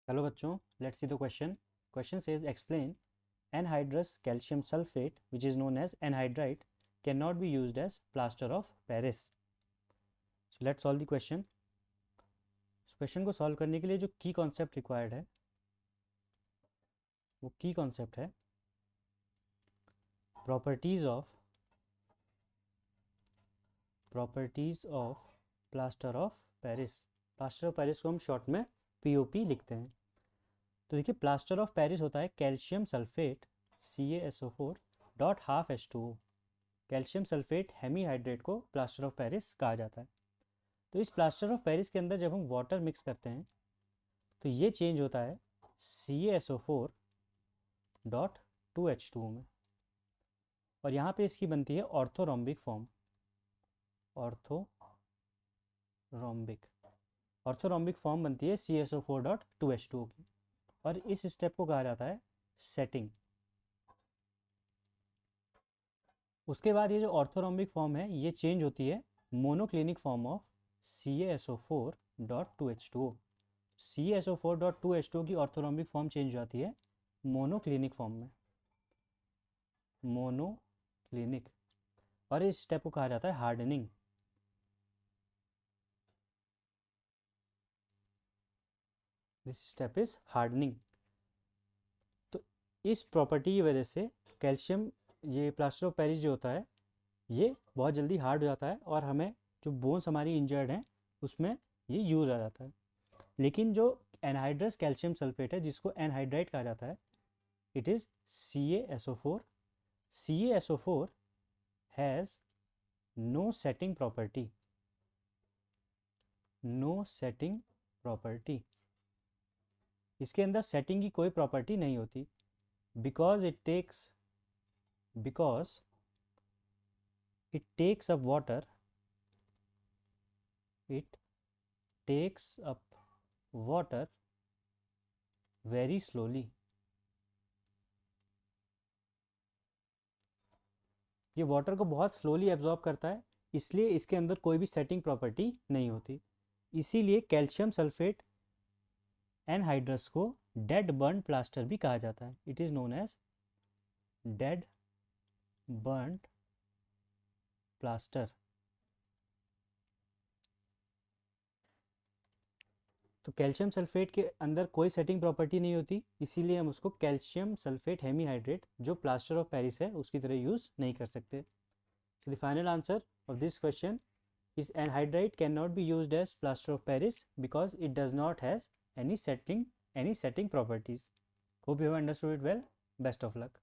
Hello बच्चों, let's see the question. Question says explain anhydrous calcium sulfate which is known as anhydrite cannot be used as plaster of Paris. So let's solve the question. Question को solve करने के लिए जो की concept required है वो की concept है properties of plaster of Paris. Plaster of Paris को हम शॉर्ट में पीओपी लिखते हैं. तो देखिए, प्लास्टर ऑफ पेरिस होता है calcium sulphate CaSO4 dot half H2O. Calcium sulphate hemihydrate को प्लास्टर ऑफ पेरिस कहा जाता है. तो इस प्लास्टर ऑफ पेरिस के अंदर जब हम वाटर मिक्स करते हैं तो ये चेंज होता है CaSO4 डॉट 2H2O में, और यहाँ पे इसकी बनती है ऑर्थोरोम्बिक फॉर्म. ऑर्थोरोम्बिक फॉर्म बनती है CaSO4 डॉट 2H2O की, और इस स्टेप को कहा जाता है सेटिंग. उसके बाद ये जो ऑर्थोरोम्बिक फॉर्म है ये चेंज होती है monoclinic form of CaSO4 dot 2H2O. CaSO4 dot 2H2O की ऑर्थोरोम्बिक फॉर्म चेंज हो जाती है मोनोक्लिनिक फॉर्म में, मोनोक्लिनिक, और इस स्टेप को कहा जाता है hardening. This step is hardening. तो इस प्रॉपर्टी की वजह से कैल्शियम, ये प्लास्टर ऑफ पेरिस जो होता है ये बहुत जल्दी हार्ड हो जाता है, और हमें जो बोन्स हमारी इंजर्ड हैं उसमें ये यूज़ आ जाता है. लेकिन जो एनहाइड्रस कैल्शियम सल्फेट है जिसको एनहाइड्राइट कहा जाता है, it is CaSO4. CaSO4 has no setting property. इसके अंदर सेटिंग की कोई प्रॉपर्टी नहीं होती, because it takes up water very slowly. ये वाटर को बहुत स्लोली एब्जॉर्ब करता है, इसलिए इसके अंदर कोई भी सेटिंग प्रॉपर्टी नहीं होती. इसीलिए कैल्शियम सल्फेट एनहाइड्रस को डेड बर्न प्लास्टर भी कहा जाता है. It is known as dead burn plaster. तो कैल्शियम सल्फेट के अंदर कोई सेटिंग प्रॉपर्टी नहीं होती, इसीलिए हम उसको कैल्शियम सल्फेट हेमीहाइड्रेट जो प्लास्टर ऑफ पेरिस है उसकी तरह यूज़ नहीं कर सकते. So the final answer of this question is anhydrite cannot be used as plaster of Paris because it does not has any setting properties. Hope you have understood it well. Best of luck.